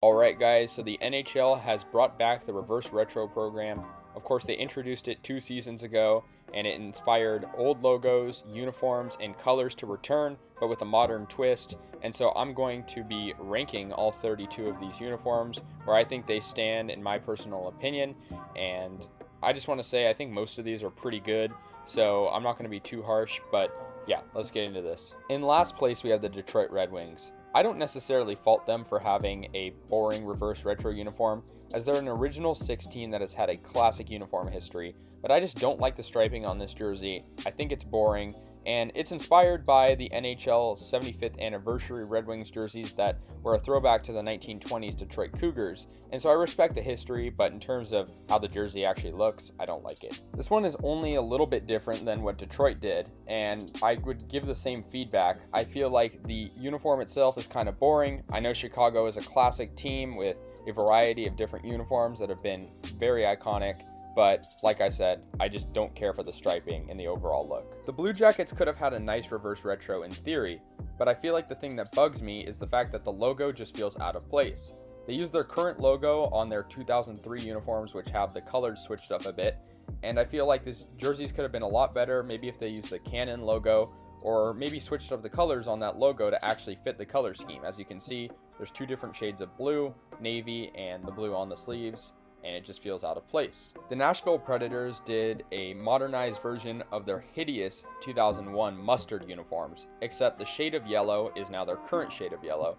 Alright guys, so the NHL has brought back the reverse retro program. Of course, they introduced it 2 seasons ago, and it inspired old logos, uniforms, and colors to return, but with a modern twist. And so I'm going to be ranking all 32 of these uniforms, where I think they stand in my personal opinion. And I just want to say I think most of these are pretty good, so I'm not going to be too harsh, but yeah, let's get into this. In last place, we have the Detroit Red Wings. I don't necessarily fault them for having a boring reverse retro uniform, as they're an original 16 that has had a classic uniform history, but I just don't like the striping on this jersey. I think it's boring, and it's inspired by the NHL 75th anniversary Red Wings jerseys that were a throwback to the 1920s Detroit Cougars, and so I respect the history, but in terms of how the jersey actually looks, I don't like it. This one is only a little bit different than what Detroit did, and I would give the same feedback. I feel like the uniform itself is kind of boring. I know Chicago is a classic team with a variety of different uniforms that have been very iconic, but like I said, I just don't care for the striping and the overall look. The Blue Jackets could have had a nice reverse retro in theory, but I feel like the thing that bugs me is the fact that the logo just feels out of place. They use their current logo on their 2003 uniforms, which have the colors switched up a bit, and I feel like these jerseys could have been a lot better, maybe if they used the Canon logo, or maybe switched up the colors on that logo to actually fit the color scheme. As you can see, there's two different shades of blue, navy, and the blue on the sleeves, and it just feels out of place. The Nashville Predators did a modernized version of their hideous 2001 mustard uniforms, except the shade of yellow is now their current shade of yellow.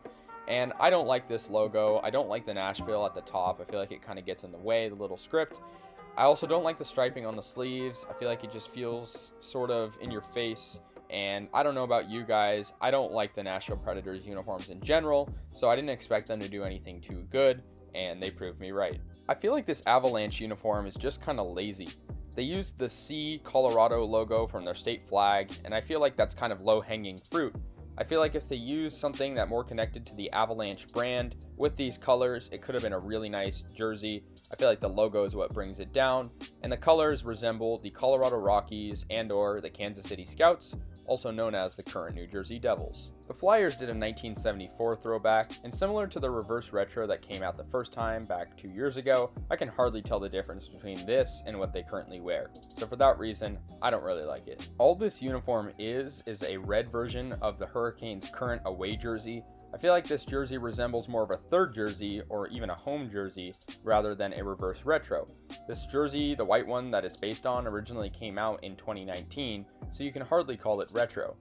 And I don't like this logo. I don't like the Nashville at the top. I feel like it kind of gets in the way, the little script. I also don't like the striping on the sleeves. I feel like it just feels sort of in your face. And I don't know about you guys, I don't like the Nashville Predators uniforms in general, so I didn't expect them to do anything too good, and they proved me right. I feel like this Avalanche uniform is just kind of lazy. They used the C Colorado logo from their state flag, and I feel like that's kind of low-hanging fruit. I feel like if they used something that more connected to the Avalanche brand with these colors, it could have been a really nice jersey. I feel like the logo is what brings it down, and the colors resemble the Colorado Rockies and or the Kansas City Scouts, also known as the current New Jersey Devils. The Flyers did a 1974 throwback, and similar to the reverse retro that came out the first time back 2 years ago, I can hardly tell the difference between this and what they currently wear. So for that reason, I don't really like it. All this uniform is a red version of the Hurricanes' current away jersey. I feel like this jersey resembles more of a third jersey or even a home jersey rather than a reverse retro. This jersey, the white one that it's based on, originally came out in 2019, so you can hardly call it retro.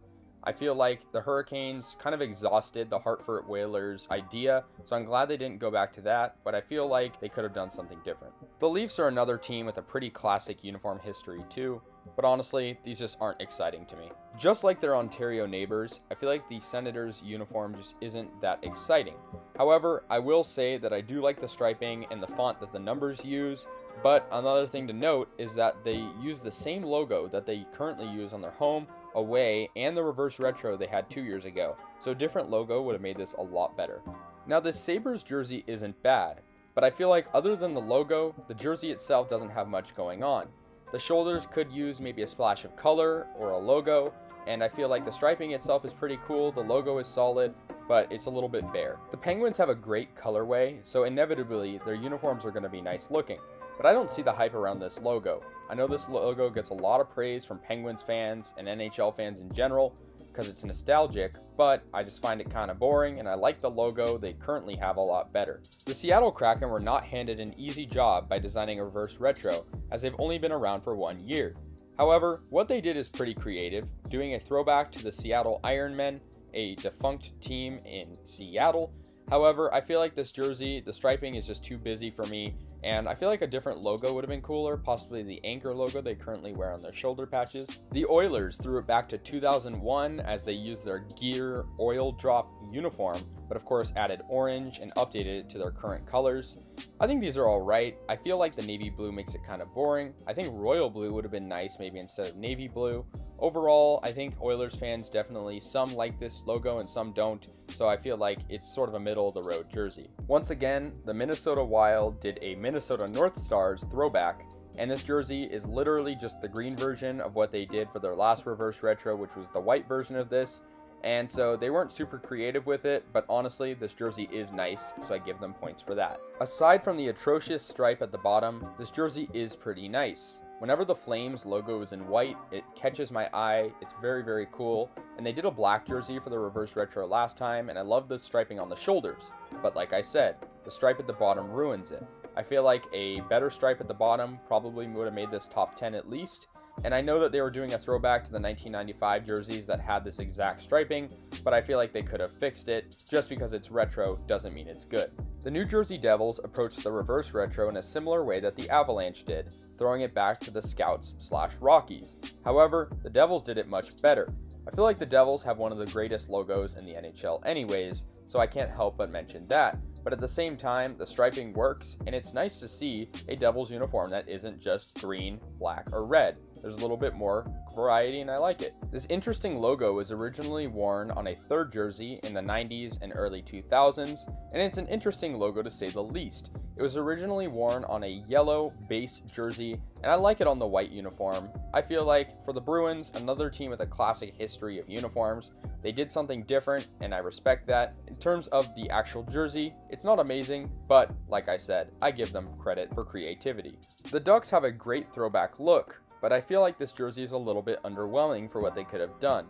I feel like the Hurricanes kind of exhausted the Hartford Whalers idea, so I'm glad they didn't go back to that, but I feel like they could have done something different. The Leafs are another team with a pretty classic uniform history too, but honestly, these just aren't exciting to me. Just like their Ontario neighbors, I feel like the Senators' uniform just isn't that exciting. However, I will say that I do like the striping and the font that the numbers use, but another thing to note is that they use the same logo that they currently use on their home, away, and the reverse retro they had 2 years ago, so a different logo would have made this a lot better. Now this Sabres jersey isn't bad, but I feel like other than the logo, the jersey itself doesn't have much going on. The shoulders could use maybe a splash of color or a logo, and I feel like the striping itself is pretty cool, the logo is solid, but it's a little bit bare. The Penguins have a great colorway, so inevitably their uniforms are going to be nice looking, but I don't see the hype around this logo. I know this logo gets a lot of praise from Penguins fans and NHL fans in general because it's nostalgic, but I just find it kind of boring, and I like the logo they currently have a lot better. The Seattle Kraken were not handed an easy job by designing a reverse retro, as they've only been around for 1 year. However, what they did is pretty creative, doing a throwback to the Seattle Ironmen, a defunct team in Seattle. However, I feel like this jersey, the striping is just too busy for me, and I feel like a different logo would have been cooler, possibly the anchor logo they currently wear on their shoulder patches. The Oilers threw it back to 2001 as they used their gear oil drop uniform, but of course added orange and updated it to their current colors. I think these are alright. I feel like the navy blue makes it kind of boring. I think royal blue would have been nice maybe instead of navy blue. Overall, I think Oilers fans definitely, some like this logo and some don't, so I feel like it's sort of a middle of the road jersey. Once again, the Minnesota Wild did a Minnesota North Stars throwback, and this jersey is literally just the green version of what they did for their last reverse retro, which was the white version of this, and so they weren't super creative with it, but honestly, this jersey is nice, so I give them points for that. Aside from the atrocious stripe at the bottom, this jersey is pretty nice. Whenever the Flames logo is in white, it catches my eye. It's very, very cool. And they did a black jersey for the reverse retro last time, and I love the striping on the shoulders. But like I said, the stripe at the bottom ruins it. I feel like a better stripe at the bottom probably would have made this top 10 at least. And I know that they were doing a throwback to the 1995 jerseys that had this exact striping, but I feel like they could have fixed it. Just because it's retro doesn't mean it's good. The New Jersey Devils approached the reverse retro in a similar way that the Avalanche did, throwing it back to the Scouts/Rockies. However, the Devils did it much better. I feel like the Devils have one of the greatest logos in the NHL anyways, so I can't help but mention that. But at the same time, the striping works, and it's nice to see a Devils uniform that isn't just green, black, or red. There's a little bit more variety, and I like it. This interesting logo was originally worn on a third jersey in the 90s and early 2000s, and it's an interesting logo to say the least. It was originally worn on a yellow base jersey, and I like it on the white uniform. I feel like for the Bruins, another team with a classic history of uniforms, they did something different, and I respect that. In terms of the actual jersey, it's not amazing, but like I said, I give them credit for creativity. The Ducks have a great throwback look, but I feel like this jersey is a little bit underwhelming for what they could have done.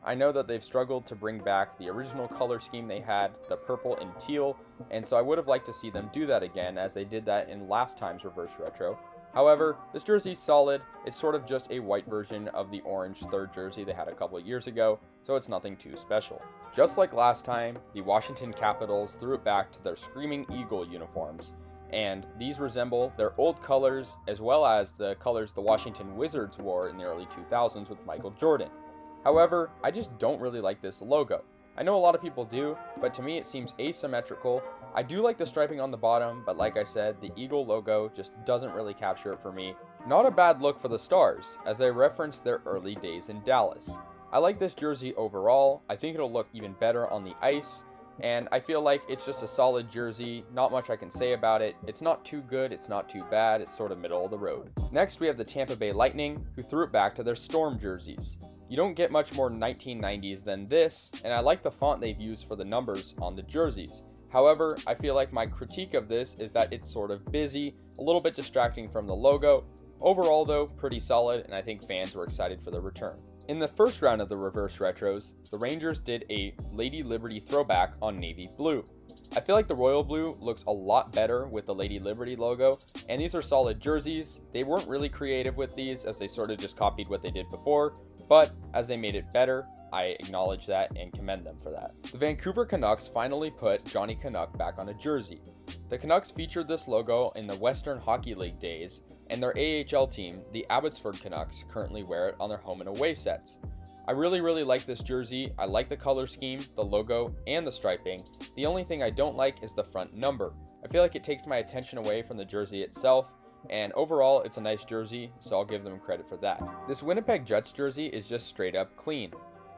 I know that they've struggled to bring back the original color scheme they had, the purple and teal, and so I would have liked to see them do that again as they did that in last time's reverse retro. However, this jersey's solid. It's sort of just a white version of the orange third jersey they had a couple of years ago, so it's nothing too special. Just like last time, the Washington Capitals threw it back to their Screaming Eagle uniforms, and these resemble their old colors as well as the colors the Washington Wizards wore in the early 2000s with Michael Jordan. However, I just don't really like this logo. I know a lot of people do, but to me it seems asymmetrical. I do like the striping on the bottom, but like I said, the Eagle logo just doesn't really capture it for me. Not a bad look for the Stars, as they reference their early days in Dallas. I like this jersey overall. I think it'll look even better on the ice, and I feel like it's just a solid jersey. Not much I can say about it. It's not too good, it's not too bad, it's sort of middle of the road. Next we have the Tampa Bay Lightning, who threw it back to their Storm jerseys. You don't get much more 1990s than this, and I like the font they've used for the numbers on the jerseys. However, I feel like my critique of this is that it's sort of busy, a little bit distracting from the logo. Overall though, pretty solid, and I think fans were excited for the return. In the first round of the reverse retros, the Rangers did a Lady Liberty throwback on navy blue. I feel like the royal blue looks a lot better with the Lady Liberty logo, and these are solid jerseys. They weren't really creative with these, as they sort of just copied what they did before, but as they made it better, I acknowledge that and commend them for that. The Vancouver Canucks finally put Johnny Canuck back on a jersey. The Canucks featured this logo in the Western Hockey League days, and their AHL team, the Abbotsford Canucks, currently wear it on their home and away sets. I really like this jersey. I like the color scheme, the logo, and the striping. The only thing I don't like is the front number. I feel like it takes my attention away from the jersey itself, and overall it's a nice jersey, so I'll give them credit for that. This Winnipeg Jets jersey is just straight up clean.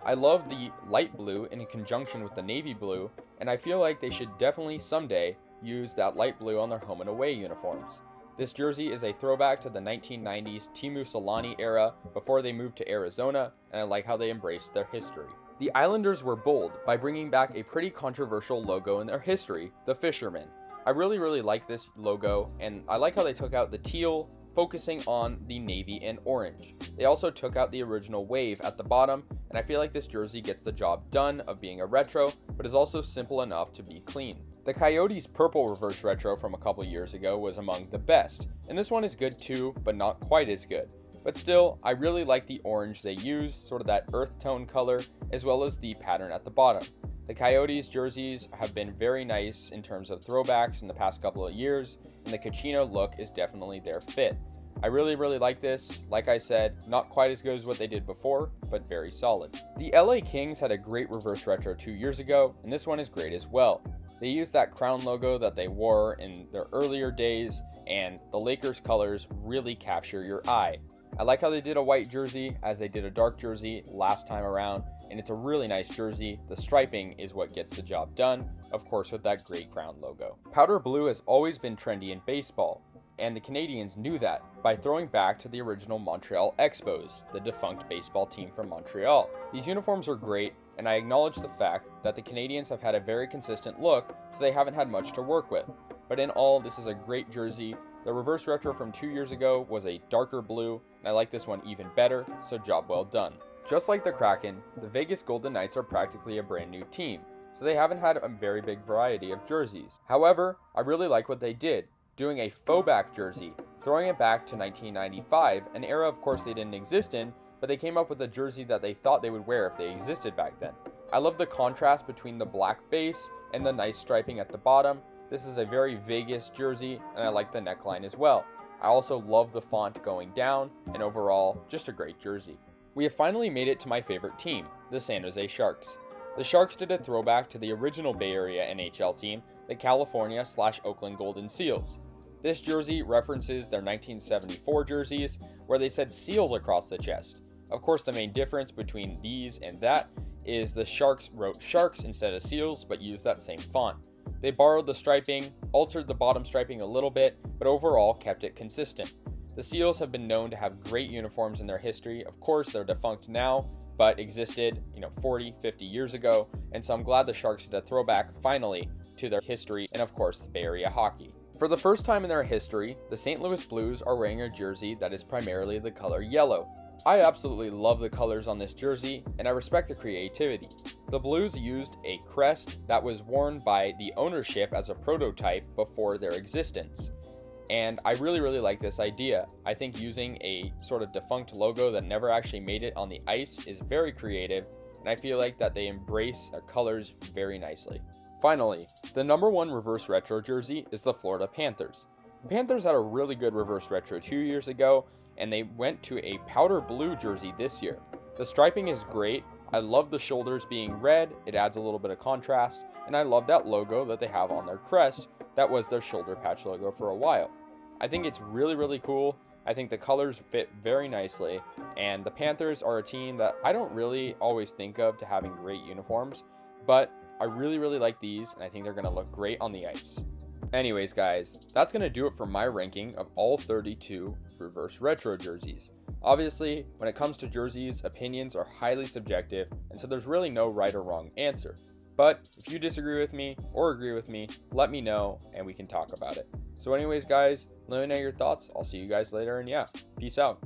I love the light blue in conjunction with the navy blue, and I feel like they should definitely someday use that light blue on their home and away uniforms. This jersey is a throwback to the 1990s Teemu Selanne era before they moved to Arizona, and I like how they embraced their history. The Islanders were bold by bringing back a pretty controversial logo in their history, the Fisherman. I really like this logo, and I like how they took out the teal, focusing on the navy and orange. They also took out the original wave at the bottom, and I feel like this jersey gets the job done of being a retro, but is also simple enough to be clean. The Coyotes purple reverse retro from a couple years ago was among the best, and this one is good too, but not quite as good. But still, I really like the orange they use, sort of that earth tone color, as well as the pattern at the bottom. The Coyotes jerseys have been very nice in terms of throwbacks in the past couple of years, and the Kachino look is definitely their fit. I really like this. Like I said, not quite as good as what they did before, but very solid. The LA Kings had a great reverse retro 2 years ago, and this one is great as well. They used that crown logo that they wore in their earlier days, and the Lakers colors really capture your eye. I like how they did a white jersey as they did a dark jersey last time around, and it's a really nice jersey. The striping is what gets the job done, of course with that great crown logo. Powder blue has always been trendy in baseball, and the Canadiens knew that by throwing back to the original Montreal Expos, the defunct baseball team from Montreal. These uniforms are great. and I acknowledge the fact that the Canadiens have had a very consistent look, so they haven't had much to work with. But in all, this is a great jersey. The reverse retro from 2 years ago was a darker blue, and I like this one even better, so job well done. Just like the Kraken, the Vegas Golden Knights are practically a brand new team, so they haven't had a very big variety of jerseys. However, I really like what they did, doing a faux back jersey, throwing it back to 1995, an era of course they didn't exist in, but they came up with a jersey that they thought they would wear if they existed back then. I love the contrast between the black base and the nice striping at the bottom. This is a very Vegas jersey, and I like the neckline as well. I also love the font going down, and overall, just a great jersey. We have finally made it to my favorite team, the San Jose Sharks. The Sharks did a throwback to the original Bay Area NHL team, the California/Oakland Golden Seals. This jersey references their 1974 jerseys, where they said seals across the chest. Of course, the main difference between these and that is the Sharks wrote sharks instead of seals, but used that same font. They borrowed the striping, altered the bottom striping a little bit, but overall kept it consistent. The Seals have been known to have great uniforms in their history. Of course, they're defunct now, but existed, 40, 50 years ago, and so I'm glad the Sharks did a throwback, finally, to their history and, of course, the Bay Area hockey. For the first time in their history, the St. Louis Blues are wearing a jersey that is primarily the color yellow. I absolutely love the colors on this jersey, and I respect the creativity. The Blues used a crest that was worn by the ownership as a prototype before their existence. And I really like this idea. I think using a sort of defunct logo that never actually made it on the ice is very creative, and I feel like that they embrace their colors very nicely. Finally, the number one reverse retro jersey is the Florida Panthers. The Panthers had a really good reverse retro 2 years ago, and they went to a powder blue jersey this year. The striping is great. I love the shoulders being red. It adds a little bit of contrast, and I love that logo that they have on their crest. That was their shoulder patch logo for a while. I think it's really cool. I think the colors fit very nicely, and the Panthers are a team that I don't really always think of to having great uniforms, but I really like these, and I think they're going to look great on the ice. Anyways guys, that's going to do it for my ranking of all 32 reverse retro jerseys. Obviously, when it comes to jerseys, opinions are highly subjective, and so there's really no right or wrong answer. But if you disagree with me or agree with me, let me know and we can talk about it. So anyways guys, let me know your thoughts. I'll see you guys later, and yeah, peace out.